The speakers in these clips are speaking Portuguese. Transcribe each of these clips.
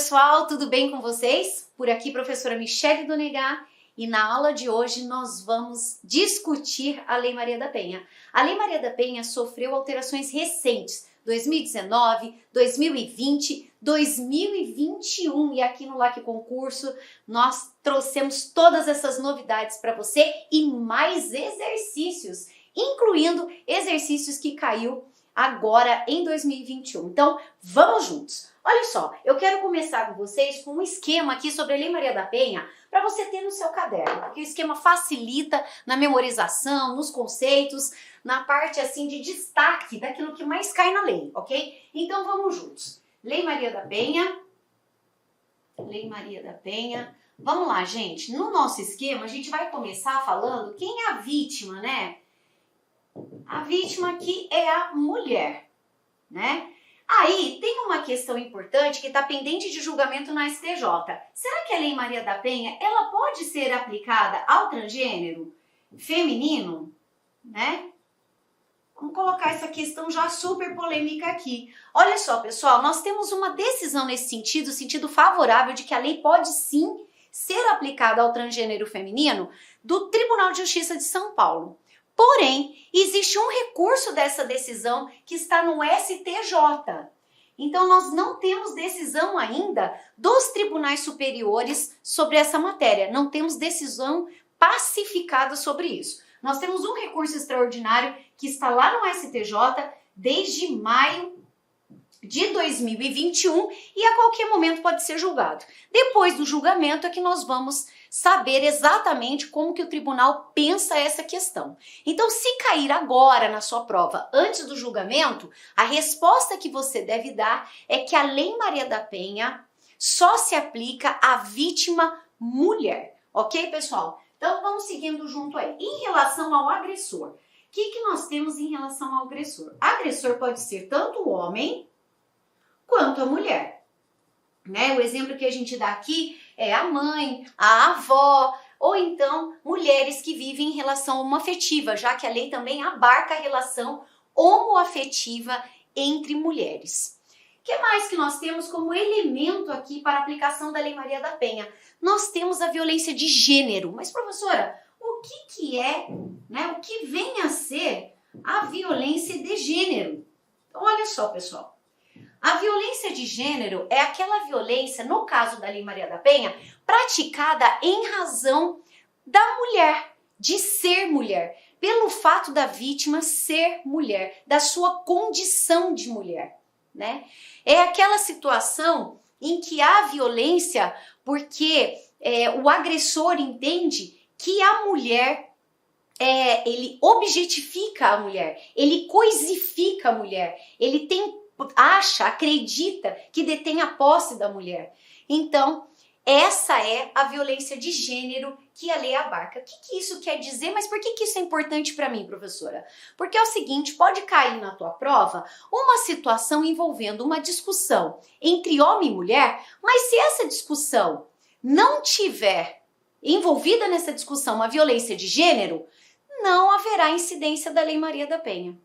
pessoal, tudo bem com vocês? Por aqui, professora Michele Donegá, e na aula de hoje nós vamos discutir a Lei Maria da Penha. A Lei Maria da Penha sofreu alterações recentes, 2019, 2020, 2021, e aqui no LAC Concurso nós trouxemos todas essas novidades para você e mais exercícios, incluindo exercícios que caiu agora em 2021. Então, vamos juntos! Olha só, eu quero começar com vocês com um esquema aqui sobre a Lei Maria da Penha para você ter no seu caderno, porque o esquema facilita na memorização, nos conceitos, na parte assim de destaque daquilo que mais cai na lei, ok? Então vamos juntos. Lei Maria da Penha. Lei Maria da Penha. Vamos lá, gente. No nosso esquema, a gente vai começar falando quem é a vítima, né? A vítima aqui é a mulher, né? Aí tem uma questão importante que está pendente de julgamento na STJ. Será que a Lei Maria da Penha ela pode ser aplicada ao transgênero feminino, né? Vamos colocar essa questão já super polêmica aqui. Olha só, pessoal, nós temos uma decisão nesse sentido favorável de que a lei pode sim ser aplicada ao transgênero feminino do Tribunal de Justiça de São Paulo. Porém, existe um recurso dessa decisão que está no STJ. Então, nós não temos decisão ainda dos tribunais superiores sobre essa matéria. Não temos decisão pacificada sobre isso. Nós temos um recurso extraordinário que está lá no STJ desde maio de 2021 e a qualquer momento pode ser julgado. Depois do julgamento é que nós vamos saber exatamente como que o tribunal pensa essa questão. Então, se cair agora na sua prova, antes do julgamento, a resposta que você deve dar é que a Lei Maria da Penha só se aplica à vítima mulher. Ok, pessoal? Então, vamos seguindo junto aí. Em relação ao agressor, o que nós temos em relação ao agressor? Agressor pode ser tanto o homem quanto a mulher, né? O exemplo que a gente dá aqui é a mãe, a avó, ou então mulheres que vivem em relação homoafetiva, já que a lei também abarca a relação homoafetiva entre mulheres. O que mais que nós temos como elemento aqui para a aplicação da Lei Maria da Penha? Nós temos a violência de gênero. Mas, professora, o que é, né? O que vem a ser a violência de gênero? Então, olha só, pessoal. A violência de gênero é aquela violência, no caso da Lei Maria da Penha, praticada em razão da mulher, de ser mulher, pelo fato da vítima ser mulher, da sua condição de mulher, né? É aquela situação em que há violência porque o agressor entende que a mulher, ele objetifica a mulher, ele coisifica a mulher, ele acredita que detém a posse da mulher. Então, essa é a violência de gênero que a lei abarca. O que isso quer dizer? Mas por que isso é importante para mim, professora? Porque é o seguinte, pode cair na tua prova uma situação envolvendo uma discussão entre homem e mulher, mas se essa discussão não tiver envolvida nessa discussão uma violência de gênero, não haverá incidência da Lei Maria da Penha.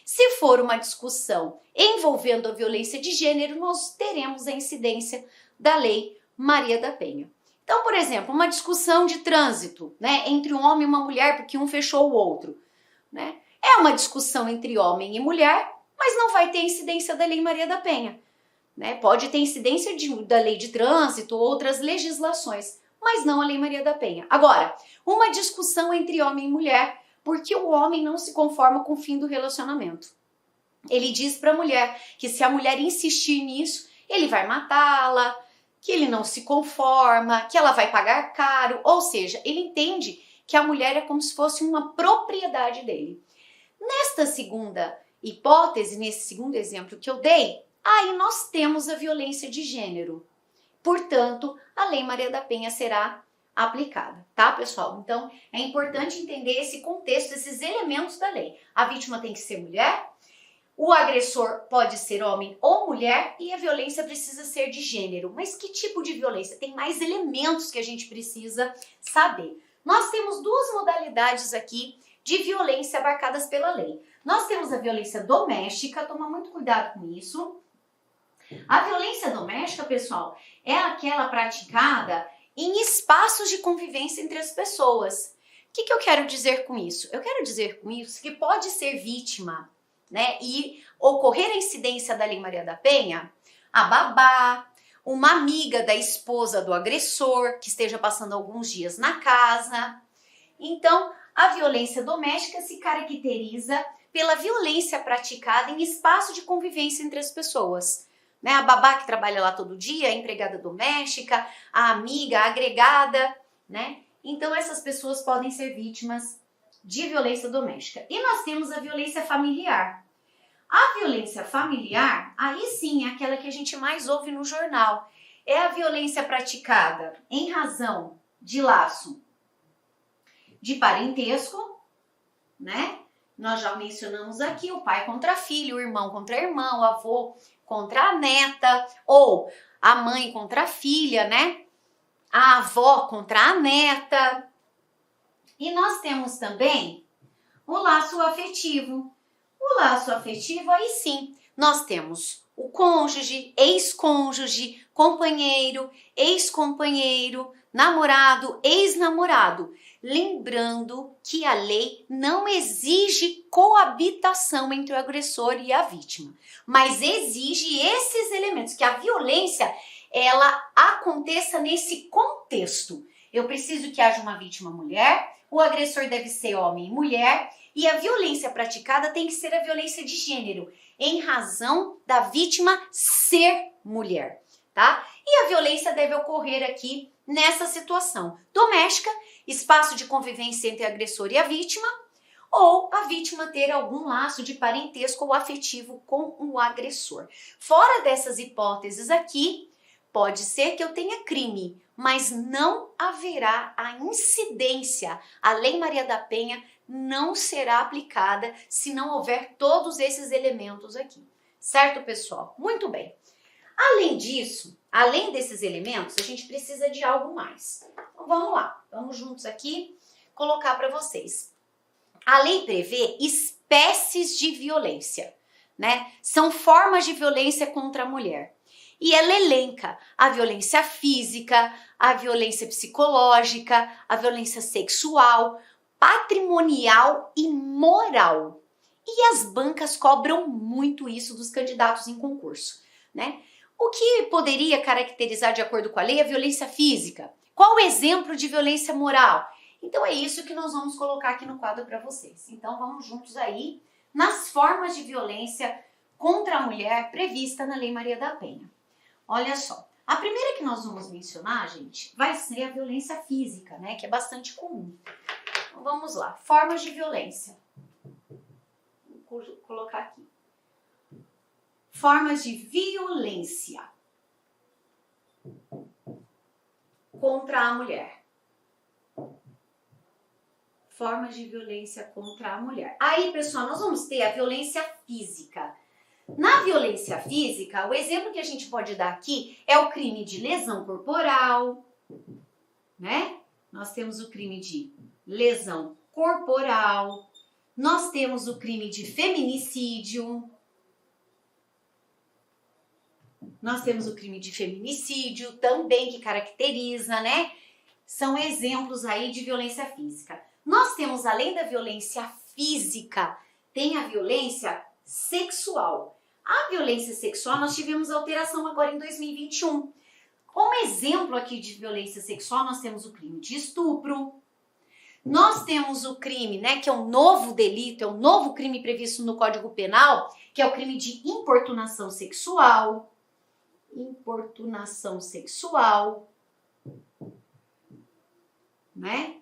Se for uma discussão envolvendo a violência de gênero, nós teremos a incidência da Lei Maria da Penha. Então, por exemplo, uma discussão de trânsito, né, entre um homem e uma mulher porque um fechou o outro, né? É uma discussão entre homem e mulher, mas não vai ter incidência da Lei Maria da Penha, né? Pode ter incidência da Lei de Trânsito, outras legislações, mas não a Lei Maria da Penha. Agora, uma discussão entre homem e mulher porque o homem não se conforma com o fim do relacionamento. Ele diz para a mulher que se a mulher insistir nisso, ele vai matá-la, que ele não se conforma, que ela vai pagar caro, ou seja, ele entende que a mulher é como se fosse uma propriedade dele. Nesta segunda hipótese, nesse segundo exemplo que eu dei, aí nós temos a violência de gênero. Portanto, a Lei Maria da Penha será aplicada, tá, pessoal? Então, é importante entender esse contexto, esses elementos da lei. A vítima tem que ser mulher, o agressor pode ser homem ou mulher e a violência precisa ser de gênero. Mas que tipo de violência? Tem mais elementos que a gente precisa saber. Nós temos duas modalidades aqui de violência abarcadas pela lei. Nós temos a violência doméstica, toma muito cuidado com isso. A violência doméstica, pessoal, é aquela praticada em espaços de convivência entre as pessoas. O que eu quero dizer com isso? Eu quero dizer com isso que pode ser vítima, né, e ocorrer a incidência da Lei Maria da Penha, a babá, uma amiga da esposa do agressor que esteja passando alguns dias na casa. Então, a violência doméstica se caracteriza pela violência praticada em espaço de convivência entre as pessoas. Né? A babá que trabalha lá todo dia, a empregada doméstica, a amiga, a agregada, né? Então, essas pessoas podem ser vítimas de violência doméstica. E nós temos a violência familiar. A violência familiar, aí sim, é aquela que a gente mais ouve no jornal. É a violência praticada em razão de laço de parentesco, né? Nós já mencionamos aqui o pai contra filho, o irmão contra irmão, o avô contra a neta, ou a mãe contra a filha, né? A avó contra a neta. E nós temos também o laço afetivo. O laço afetivo, aí sim, nós temos o cônjuge, ex-cônjuge, companheiro, ex-companheiro, namorado, ex-namorado. Lembrando que a lei não exige coabitação entre o agressor e a vítima, mas exige esses elementos, que a violência ela aconteça nesse contexto. Eu preciso que haja uma vítima mulher, o agressor deve ser homem e mulher, e a violência praticada tem que ser a violência de gênero, em razão da vítima ser mulher, tá? E a violência deve ocorrer aqui nessa situação doméstica, espaço de convivência entre o agressor e a vítima, ou a vítima ter algum laço de parentesco ou afetivo com o agressor. Fora dessas hipóteses aqui, pode ser que eu tenha crime, mas não haverá a incidência. A Lei Maria da Penha não será aplicada se não houver todos esses elementos aqui. Certo, pessoal? Muito bem. Além disso, além desses elementos, a gente precisa de algo mais. Então, vamos lá. Vamos juntos aqui colocar para vocês. A lei prevê espécies de violência, né? São formas de violência contra a mulher. E ela elenca a violência física, a violência psicológica, a violência sexual, patrimonial e moral. E as bancas cobram muito isso dos candidatos em concurso, né? O que poderia caracterizar, de acordo com a lei, a violência física? Qual o exemplo de violência moral? Então é isso que nós vamos colocar aqui no quadro para vocês. Então vamos juntos aí nas formas de violência contra a mulher prevista na Lei Maria da Penha. Olha só, a primeira que nós vamos mencionar, gente, vai ser a violência física, né? Que é bastante comum. Então vamos lá, formas de violência. Vou colocar aqui. Formas de violência contra a mulher. Formas de violência contra a mulher. Aí, pessoal, nós vamos ter a violência física. Na violência física, o exemplo que a gente pode dar aqui é o crime de lesão corporal, né? Nós temos o crime de lesão corporal, nós temos o crime de feminicídio, nós temos o crime de feminicídio também que caracteriza, né? São exemplos aí de violência física. Nós temos, além da violência física, tem a violência sexual. A violência sexual, nós tivemos alteração agora em 2021. Como exemplo aqui de violência sexual, nós temos o crime de estupro. Nós temos o crime, né, que é um novo delito, é um novo crime previsto no Código Penal, que é o crime de importunação sexual. Importunação sexual, né?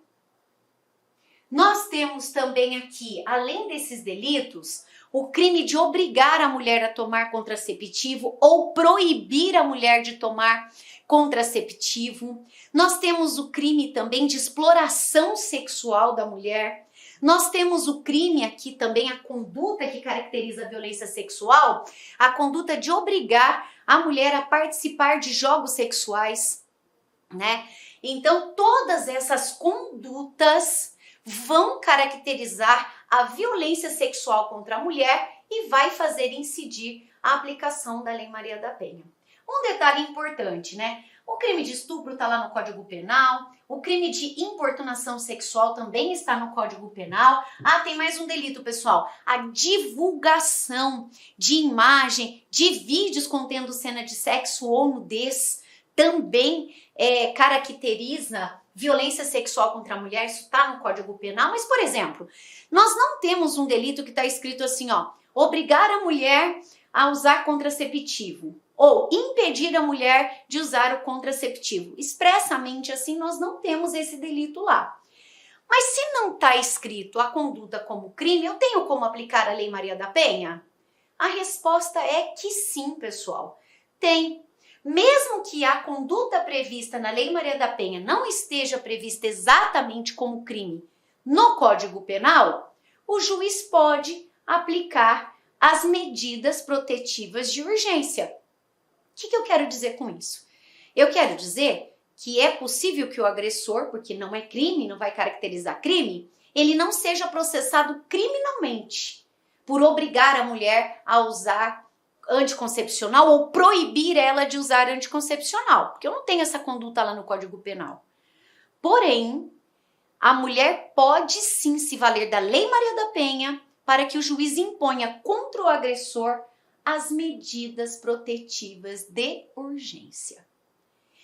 Nós temos também aqui, além desses delitos, o crime de obrigar a mulher a tomar contraceptivo ou proibir a mulher de tomar contraceptivo. Nós temos o crime também de exploração sexual da mulher. Nós temos o crime aqui também, a conduta que caracteriza a violência sexual, a conduta de obrigar a mulher a participar de jogos sexuais, né? Então, todas essas condutas vão caracterizar a violência sexual contra a mulher e vai fazer incidir a aplicação da Lei Maria da Penha. Um detalhe importante, né? O crime de estupro está lá no Código Penal, o crime de importunação sexual também está no Código Penal. Ah, tem mais um delito, pessoal. A divulgação de imagem, de vídeos contendo cena de sexo ou nudez também caracteriza violência sexual contra a mulher, isso está no Código Penal. Mas, por exemplo, nós não temos um delito que está escrito assim, ó, obrigar a mulher a usar contraceptivo ou impedir a mulher de usar o contraceptivo. Expressamente assim, nós não temos esse delito lá. Mas se não está escrito a conduta como crime, eu tenho como aplicar a Lei Maria da Penha? A resposta é que sim, pessoal. Tem. Mesmo que a conduta prevista na Lei Maria da Penha não esteja prevista exatamente como crime no Código Penal, o juiz pode aplicar as medidas protetivas de urgência. O que eu quero dizer com isso? Eu quero dizer que é possível que o agressor, porque não é crime, não vai caracterizar crime, ele não seja processado criminalmente por obrigar a mulher a usar anticoncepcional ou proibir ela de usar anticoncepcional, porque eu não tenho essa conduta lá no Código Penal. Porém, a mulher pode sim se valer da Lei Maria da Penha para que o juiz imponha contra o agressor as medidas protetivas de urgência.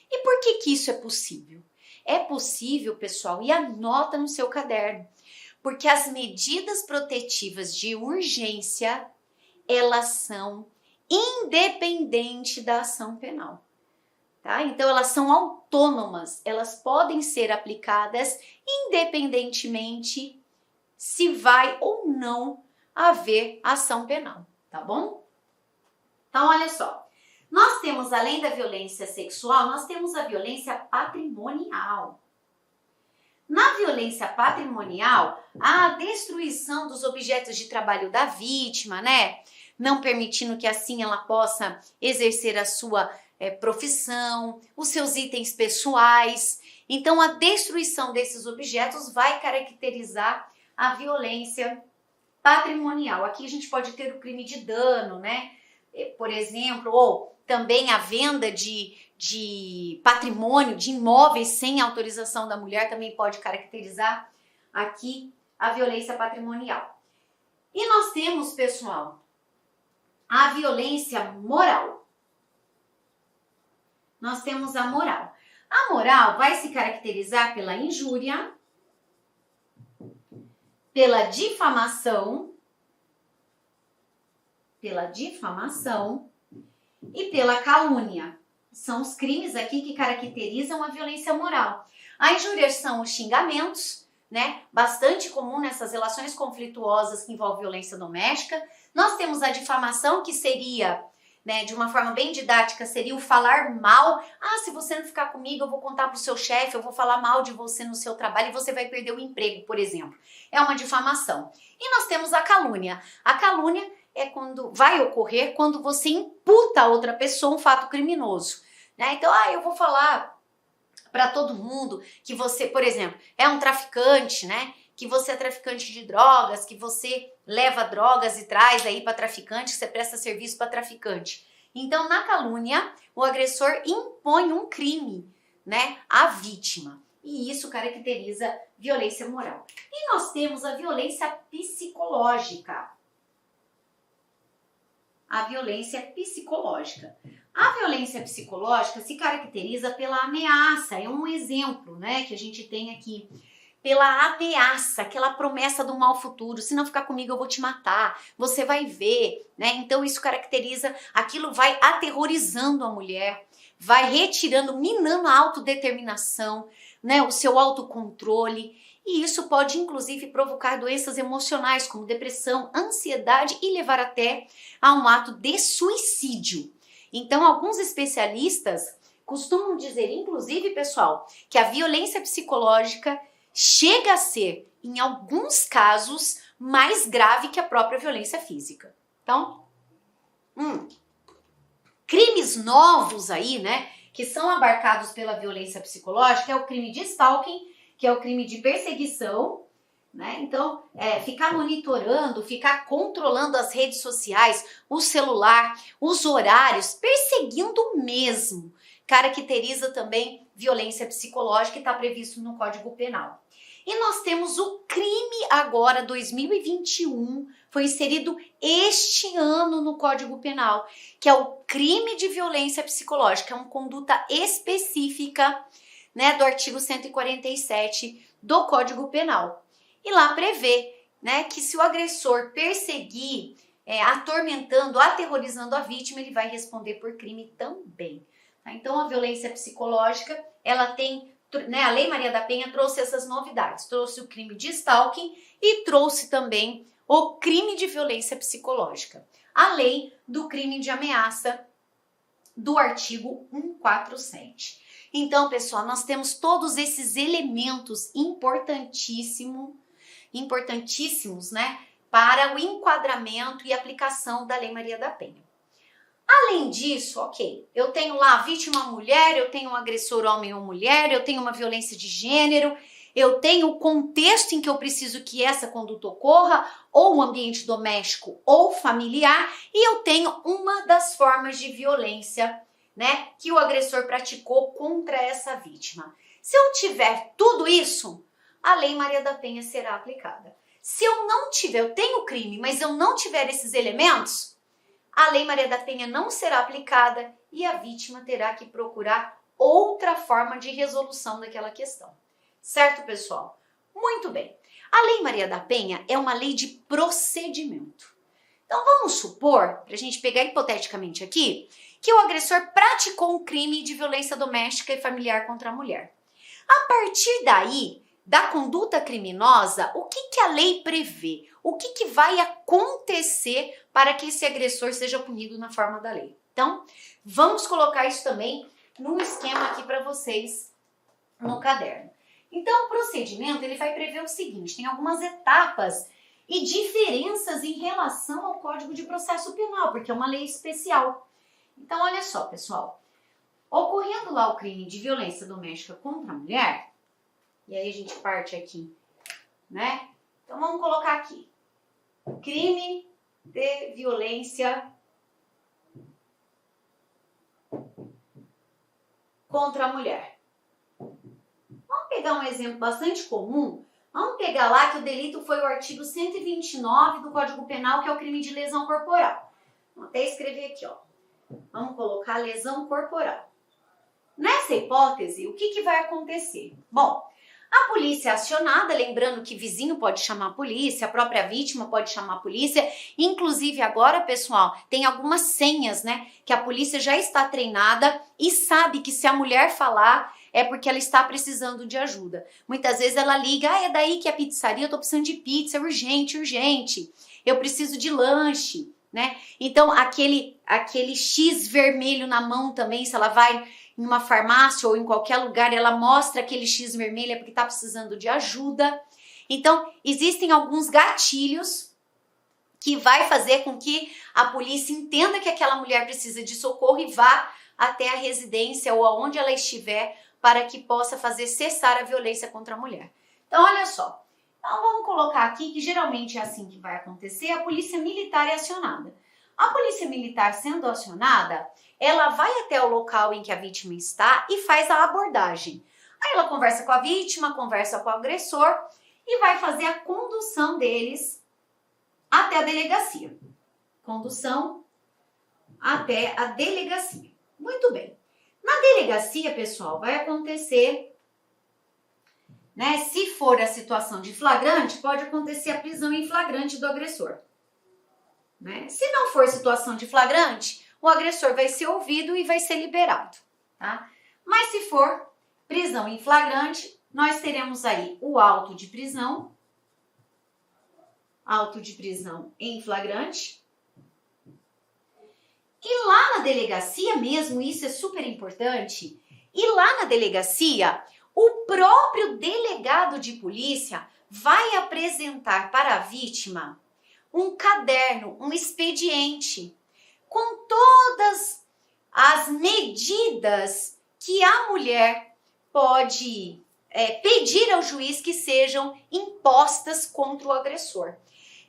E por que isso é possível? É possível, pessoal, e anota no seu caderno, porque as medidas protetivas de urgência, elas são independentes da ação penal. Tá? Então, elas são autônomas, elas podem ser aplicadas independentemente se vai ou não haver ação penal, tá bom? Então, olha só, nós temos, além da violência sexual, nós temos a violência patrimonial. Na violência patrimonial, a destruição dos objetos de trabalho da vítima, né? Não permitindo que assim ela possa exercer a sua profissão, os seus itens pessoais. Então, a destruição desses objetos vai caracterizar a violência patrimonial. Aqui a gente pode ter o crime de dano, né? Por exemplo, ou também a venda de patrimônio, de imóveis sem autorização da mulher também pode caracterizar aqui a violência patrimonial. E nós temos, pessoal, a violência moral. Nós temos a moral. A moral vai se caracterizar pela injúria, pela difamação e pela calúnia. São os crimes aqui que caracterizam a violência moral. A injúria são os xingamentos, né? Bastante comum nessas relações conflituosas que envolvem violência doméstica. Nós temos a difamação, que seria, né, de uma forma bem didática, seria o falar mal. Ah, se você não ficar comigo, eu vou contar para o seu chefe, eu vou falar mal de você no seu trabalho e você vai perder o emprego, por exemplo. É uma difamação. E nós temos a calúnia. A calúnia é quando vai ocorrer quando você imputa a outra pessoa um fato criminoso, né? Então, eu vou falar para todo mundo que você, por exemplo, é um traficante, né? Que você é traficante de drogas, que você leva drogas e traz aí para traficante, que você presta serviço para traficante. Então, na calúnia, o agressor impõe um crime, né, à vítima. E isso caracteriza violência moral. E nós temos a violência psicológica. A violência psicológica. A violência psicológica se caracteriza pela ameaça. É um exemplo, né, que a gente tem aqui. Pela ameaça, aquela promessa do mal futuro. Se não ficar comigo, eu vou te matar. Você vai ver, né? Então isso caracteriza, aquilo vai aterrorizando a mulher, vai retirando, minando a autodeterminação, né? O seu autocontrole. E isso pode, inclusive, provocar doenças emocionais, como depressão, ansiedade e levar até a um ato de suicídio. Então, alguns especialistas costumam dizer, inclusive, pessoal, que a violência psicológica chega a ser, em alguns casos, mais grave que a própria violência física. Então, crimes novos aí, né, que são abarcados pela violência psicológica é o crime de stalking, que é o crime de perseguição, né? Então, ficar monitorando, ficar controlando as redes sociais, o celular, os horários, perseguindo mesmo, caracteriza também violência psicológica e está previsto no Código Penal. E nós temos o crime agora, 2021, foi inserido este ano no Código Penal, que é o crime de violência psicológica, é uma conduta específica, né, do artigo 147 do Código Penal. E lá prevê, né, que se o agressor perseguir, atormentando, aterrorizando a vítima, ele vai responder por crime também. Tá? Então, a violência psicológica, ela tem, né, a Lei Maria da Penha trouxe essas novidades, trouxe o crime de stalking e trouxe também o crime de violência psicológica, além do crime de ameaça do artigo 147. Então, pessoal, nós temos todos esses elementos importantíssimos, né, para o enquadramento e aplicação da Lei Maria da Penha. Além disso, ok, eu tenho lá a vítima mulher, eu tenho um agressor homem ou mulher, eu tenho uma violência de gênero, eu tenho o contexto em que eu preciso que essa conduta ocorra, ou um ambiente doméstico ou familiar, e eu tenho uma das formas de violência, né, que o agressor praticou contra essa vítima. Se eu tiver tudo isso, a Lei Maria da Penha será aplicada. Se eu não tiver, eu tenho crime, mas eu não tiver esses elementos, a Lei Maria da Penha não será aplicada e a vítima terá que procurar outra forma de resolução daquela questão. Certo, pessoal? Muito bem. A Lei Maria da Penha é uma lei de procedimento. Então, vamos supor, para a gente pegar hipoteticamente aqui, que o agressor praticou um crime de violência doméstica e familiar contra a mulher. A partir daí, da conduta criminosa, o que a lei prevê? O que vai acontecer para que esse agressor seja punido na forma da lei? Então, vamos colocar isso também num esquema aqui para vocês no caderno. Então, o procedimento ele vai prever o seguinte, tem algumas etapas e diferenças em relação ao Código de Processo Penal, porque é uma lei especial. Então, olha só, pessoal, ocorrendo lá o crime de violência doméstica contra a mulher, e aí a gente parte aqui, né? Então, vamos colocar aqui, crime de violência contra a mulher. Vamos pegar um exemplo bastante comum. Vamos pegar lá que o delito foi o artigo 129 do Código Penal, que é o crime de lesão corporal. Vou até escrever aqui, ó. Vamos colocar lesão corporal. Nessa hipótese, o que vai acontecer? Bom, a polícia é acionada, lembrando que vizinho pode chamar a polícia, a própria vítima pode chamar a polícia. Inclusive agora, pessoal, tem algumas senhas, né? Que a polícia já está treinada e sabe que se a mulher falar é porque ela está precisando de ajuda. Muitas vezes ela liga, é daí que a pizzaria, eu tô precisando de pizza, é urgente. Eu preciso de lanche, né? Então aquele X vermelho na mão também, se ela vai em uma farmácia ou em qualquer lugar, ela mostra aquele X vermelho é porque está precisando de ajuda. Então, existem alguns gatilhos que vai fazer com que a polícia entenda que aquela mulher precisa de socorro e vá até a residência ou aonde ela estiver para que possa fazer cessar a violência contra a mulher. Então, olha só. Então, vamos colocar aqui que geralmente é assim que vai acontecer, a polícia militar é acionada. A polícia militar sendo acionada, ela vai até o local em que a vítima está e faz a abordagem. Aí ela conversa com a vítima, conversa com o agressor e vai fazer a condução deles até a delegacia. Condução até a delegacia. Muito bem. Na delegacia, pessoal, vai acontecer, né? Se for a situação de flagrante, pode acontecer a prisão em flagrante do agressor. Né? Se não for situação de flagrante, o agressor vai ser ouvido e vai ser liberado, tá? Mas se for prisão em flagrante, nós teremos aí o auto de prisão em flagrante. E lá na delegacia mesmo, isso é super importante, e lá na delegacia, o próprio delegado de polícia vai apresentar para a vítima um caderno, um expediente, com todas as medidas que a mulher pode pedir ao juiz que sejam impostas contra o agressor.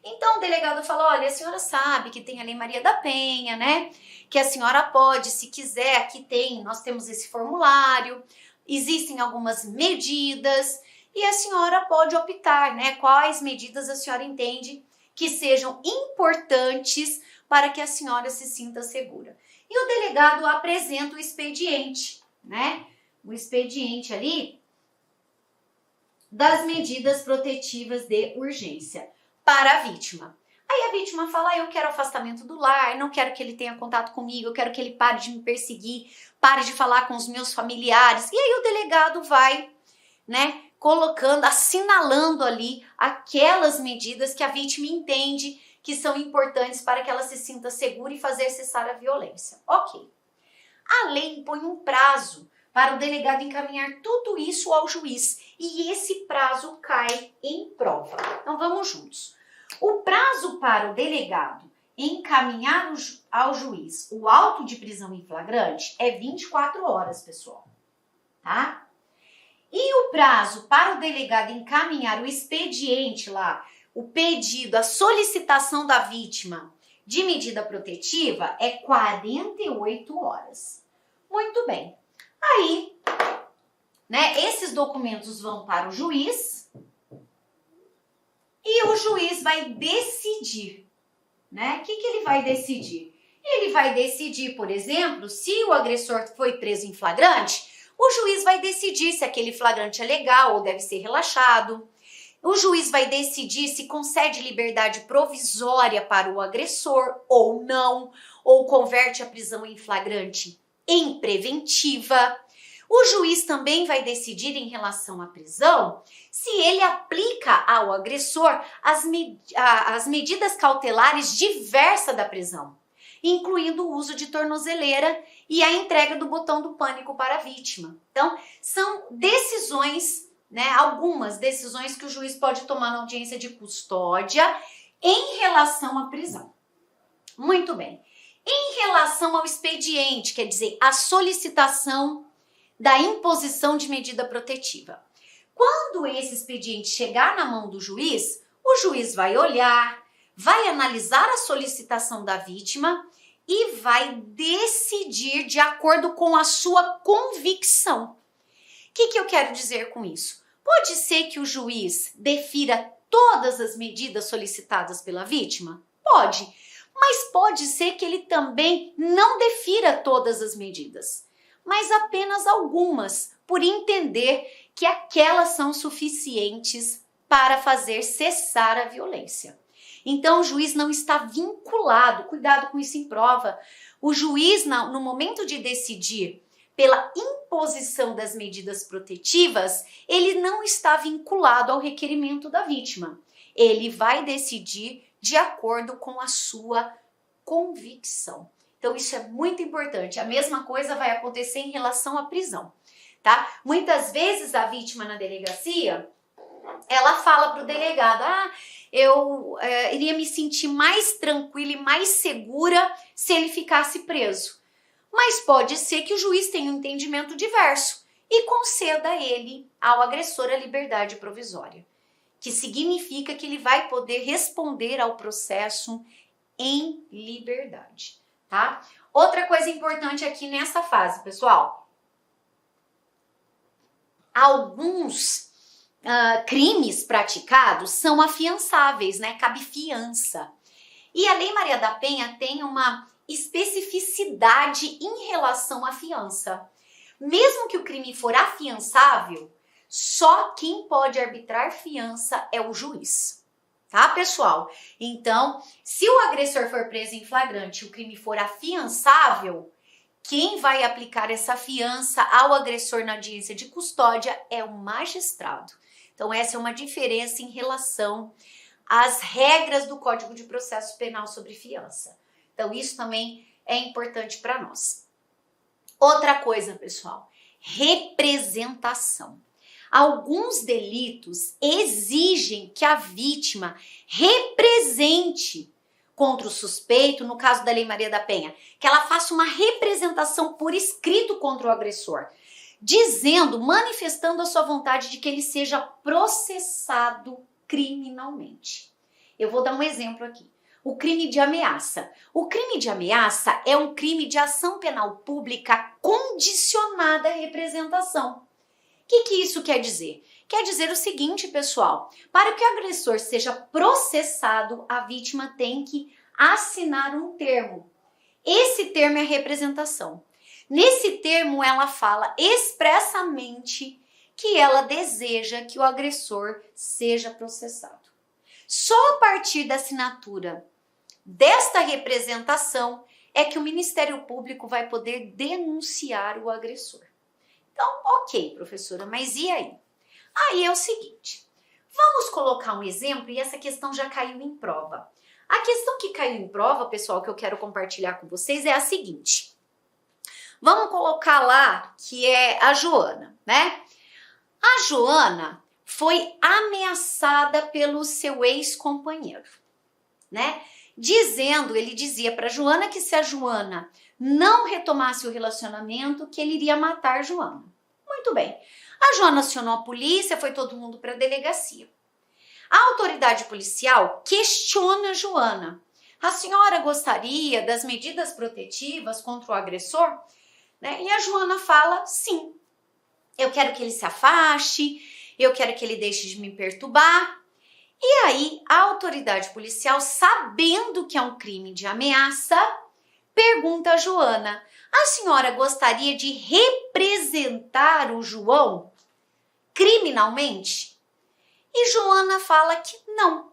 Então o delegado fala, olha, a senhora sabe que tem a Lei Maria da Penha, né? Que a senhora pode, se quiser, aqui nós temos esse formulário, existem algumas medidas e a senhora pode optar, né? Quais medidas a senhora entende que sejam importantes para que a senhora se sinta segura. E o delegado apresenta o expediente, né? O expediente ali das medidas protetivas de urgência para a vítima. Aí a vítima fala, eu quero afastamento do lar, não quero que ele tenha contato comigo, eu quero que ele pare de me perseguir, pare de falar com os meus familiares. E aí o delegado vai, né, colocando, assinalando ali aquelas medidas que a vítima entende que são importantes para que ela se sinta segura e fazer cessar a violência. Ok. A lei impõe um prazo para o delegado encaminhar tudo isso ao juiz e esse prazo cai em prova. Então vamos juntos. O prazo para o delegado encaminhar ao juiz o auto de prisão em flagrante é 24 horas, pessoal, tá? E o prazo para o delegado encaminhar o expediente lá, o pedido, a solicitação da vítima de medida protetiva é 48 horas. Muito bem. Aí, né, esses documentos vão para o juiz e o juiz vai decidir, né? O que ele vai decidir? Ele vai decidir, por exemplo, se o agressor foi preso em flagrante, o juiz vai decidir se aquele flagrante é legal ou deve ser relaxado. O juiz vai decidir se concede liberdade provisória para o agressor ou não, ou converte a prisão em flagrante em preventiva. O juiz também vai decidir em relação à prisão se ele aplica ao agressor as medidas cautelares diversas da prisão, incluindo o uso de tornozeleira e a entrega do botão do pânico para a vítima. Então, são decisões, né, algumas decisões que o juiz pode tomar na audiência de custódia em relação à prisão. Muito bem. Em relação ao expediente, quer dizer, a solicitação da imposição de medida protetiva. Quando esse expediente chegar na mão do juiz, o juiz vai olhar, vai analisar a solicitação da vítima e vai decidir de acordo com a sua convicção. O que eu quero dizer com isso? Pode ser que o juiz defira todas as medidas solicitadas pela vítima? Pode, mas pode ser que ele também não defira todas as medidas, mas apenas algumas, por entender que aquelas são suficientes para fazer cessar a violência. Então, o juiz não está vinculado, cuidado com isso em prova, o juiz, no momento de decidir pela imposição das medidas protetivas, ele não está vinculado ao requerimento da vítima. Ele vai decidir de acordo com a sua convicção. Então, isso é muito importante. A mesma coisa vai acontecer em relação à prisão, tá? Muitas vezes a vítima na delegacia, ela fala para o delegado, eu iria me sentir mais tranquila e mais segura se ele ficasse preso. Mas pode ser que o juiz tenha um entendimento diverso e conceda a ele, ao agressor, a liberdade provisória, que significa que ele vai poder responder ao processo em liberdade, tá? Outra coisa importante aqui nessa fase, pessoal, alguns crimes praticados são afiançáveis, né? Cabe fiança. E a Lei Maria da Penha tem uma especificidade em relação à fiança. Mesmo que o crime for afiançável, só quem pode arbitrar fiança é o juiz. Tá, pessoal? Então, se o agressor for preso em flagrante e o crime for afiançável, quem vai aplicar essa fiança ao agressor na audiência de custódia é o magistrado. Então, essa é uma diferença em relação às regras do Código de Processo Penal sobre fiança. Então, isso também é importante para nós. Outra coisa, pessoal, representação. Alguns delitos exigem que a vítima represente contra o suspeito, no caso da Lei Maria da Penha, que ela faça uma representação por escrito contra o agressor. dizendo, manifestando a sua vontade de que ele seja processado criminalmente. Eu vou dar um exemplo aqui. O crime de ameaça. O crime de ameaça é um crime de ação penal pública condicionada à representação. O que isso quer dizer? Quer dizer o seguinte, pessoal, para que o agressor seja processado, a vítima tem que assinar um termo. Esse termo é a representação. Nesse termo, ela fala expressamente que ela deseja que o agressor seja processado. Só a partir da assinatura desta representação é que o Ministério Público vai poder denunciar o agressor. Então, ok, professora, mas e aí? Aí é o seguinte, vamos colocar um exemplo e essa questão já caiu em prova. A questão que caiu em prova, pessoal, que eu quero compartilhar com vocês é a seguinte. Vamos colocar lá que é a Joana, né? A Joana foi ameaçada pelo seu ex-companheiro, né? Ele dizia para Joana que se a Joana não retomasse o relacionamento, que ele iria matar Joana. Muito bem. A Joana acionou a polícia, foi todo mundo para a delegacia. A autoridade policial questiona a Joana. A senhora gostaria das medidas protetivas contra o agressor? Né? E a Joana fala, sim. Eu quero que ele se afaste, eu quero que ele deixe de me perturbar. E aí, a autoridade policial, sabendo que é um crime de ameaça, pergunta a Joana, a senhora gostaria de representar o João criminalmente? E Joana fala que não,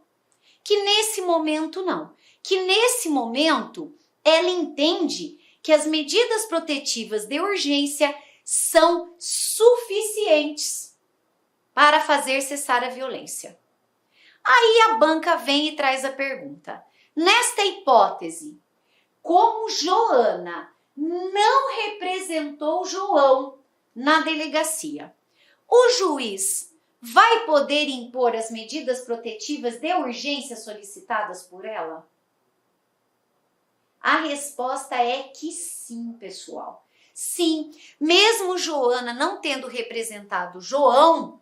que nesse momento não, que nesse momento ela entende que as medidas protetivas de urgência são suficientes para fazer cessar a violência. Aí a banca vem e traz a pergunta. Nesta hipótese, como Joana não representou João na delegacia, o juiz vai poder impor as medidas protetivas de urgência solicitadas por ela? A resposta é que sim, pessoal. Sim, mesmo Joana não tendo representado João,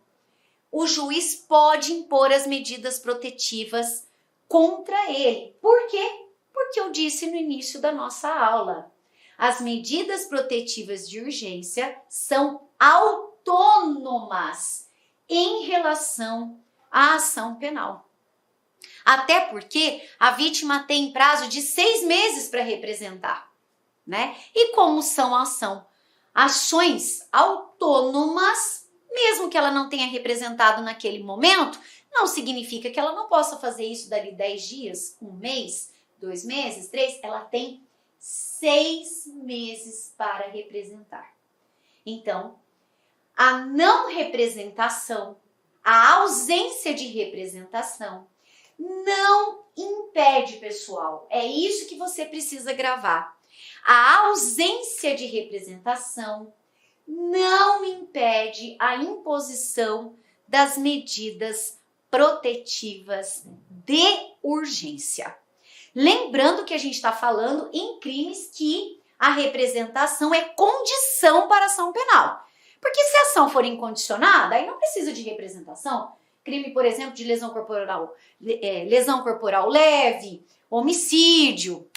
o juiz pode impor as medidas protetivas contra ele. Por quê? Porque eu disse no início da nossa aula. As medidas protetivas de urgência são autônomas em relação à ação penal. Até porque a vítima tem prazo de 6 meses para representar, né? E como são ações autônomas, mesmo que ela não tenha representado naquele momento, não significa que ela não possa fazer isso dali 10 dias, 1 mês, 2 meses, 3, ela tem 6 meses para representar. Então, a não representação, a ausência de representação, não impede, pessoal. É isso que você precisa gravar. A ausência de representação não impede a imposição das medidas protetivas de urgência. Lembrando que a gente está falando em crimes que a representação é condição para a ação penal. Porque se a ação for incondicionada, aí não precisa de representação. Crime, por exemplo, de lesão corporal leve, homicídio,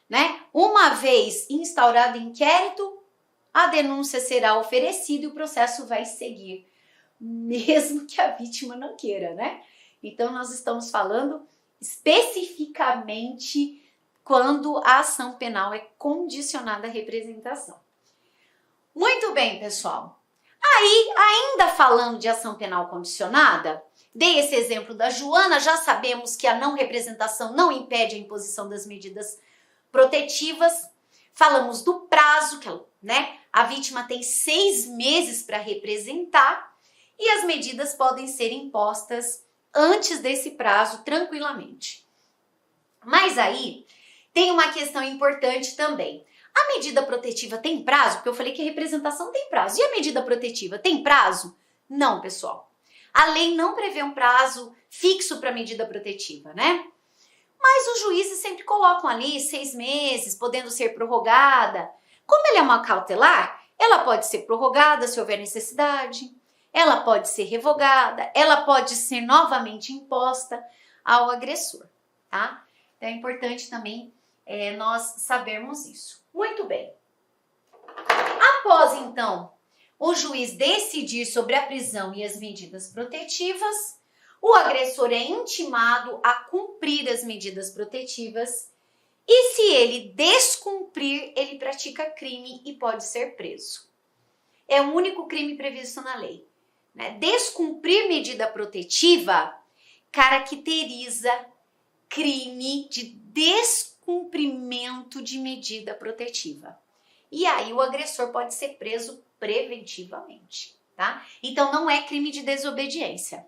né? Uma vez instaurado inquérito, a denúncia será oferecida e o processo vai seguir, mesmo que a vítima não queira, né? Então, nós estamos falando especificamente quando a ação penal é condicionada à representação. Muito bem, pessoal. Aí, ainda falando de ação penal condicionada, dei esse exemplo da Joana, já sabemos que a não representação não impede a imposição das medidas protetivas. Falamos do prazo, que né, a vítima tem 6 meses para representar e as medidas podem ser impostas antes desse prazo tranquilamente. Mas aí tem uma questão importante também. A medida protetiva tem prazo? Porque eu falei que a representação tem prazo. E a medida protetiva tem prazo? Não, pessoal. A lei não prevê um prazo fixo para a medida protetiva, né? Mas os juízes sempre colocam ali 6 meses, podendo ser prorrogada. Como ela é uma cautelar, Ela pode ser prorrogada se houver necessidade, ela pode ser revogada, ela pode ser novamente imposta ao agressor, tá? Então é importante também nós sabermos isso. Muito bem. Após, então, o juiz decidir sobre a prisão e as medidas protetivas, o agressor é intimado a cumprir as medidas protetivas e, se ele descumprir, ele pratica crime e pode ser preso. É o único crime previsto na lei, né? Descumprir medida protetiva caracteriza crime de descumprimento de medida protetiva. E aí o agressor pode ser preso preventivamente, tá? Então não é crime de desobediência.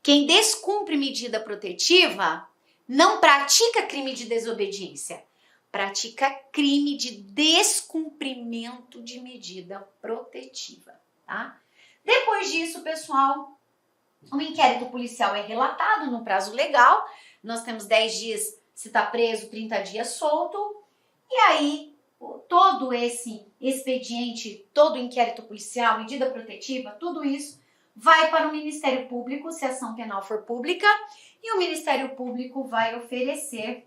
Quem descumpre medida protetiva não pratica crime de desobediência, pratica crime de descumprimento de medida protetiva, tá? Depois disso, pessoal, o inquérito policial é relatado no prazo legal. Nós temos 10 dias se está preso, 30 dias solto. E aí, todo esse expediente, todo o inquérito policial, medida protetiva, tudo isso vai para o Ministério Público, se a ação penal for pública, e o Ministério Público vai oferecer,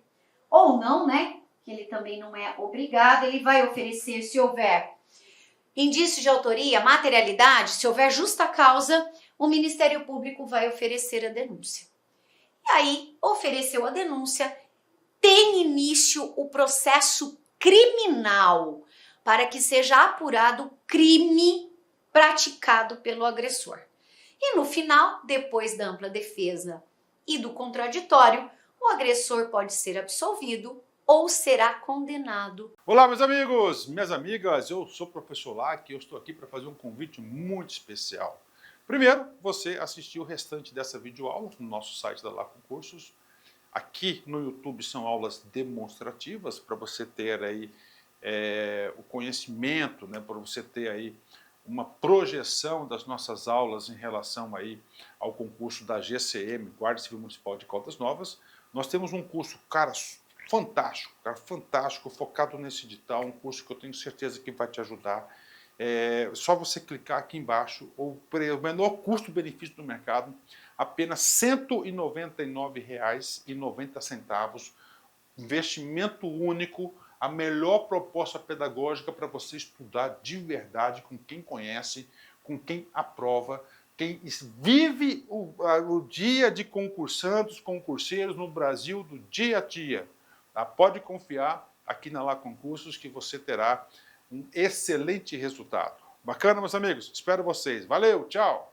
ou não, né? Que ele também não é obrigado, ele vai oferecer, se houver indício de autoria, materialidade, se houver justa causa, o Ministério Público vai oferecer a denúncia. E aí, ofereceu a denúncia, tem início o processo criminal para que seja apurado o crime praticado pelo agressor. E no final, depois da ampla defesa e do contraditório, o agressor pode ser absolvido ou será condenado. Olá, meus amigos, minhas amigas, eu sou o professor Lac e eu estou aqui para fazer um convite muito especial. Primeiro, você assistir o restante dessa videoaula no nosso site da Lac Cursos. Aqui no YouTube são aulas demonstrativas para você ter aí o conhecimento, né, para você ter aí uma projeção das nossas aulas em relação aí ao concurso da GCM, Guarda Civil Municipal de Caldas Novas. Nós temos um curso, cara, fantástico, focado nesse edital, um curso que eu tenho certeza que vai te ajudar. Só você clicar aqui embaixo, o menor custo-benefício do mercado, apenas R$ 199,90, investimento único, a melhor proposta pedagógica para você estudar de verdade com quem conhece, com quem aprova, quem vive o dia de concursantes, concurseiros no Brasil do dia a dia. Tá? Pode confiar aqui na Lac Concursos que você terá um excelente resultado. Bacana, meus amigos? Espero vocês. Valeu, tchau!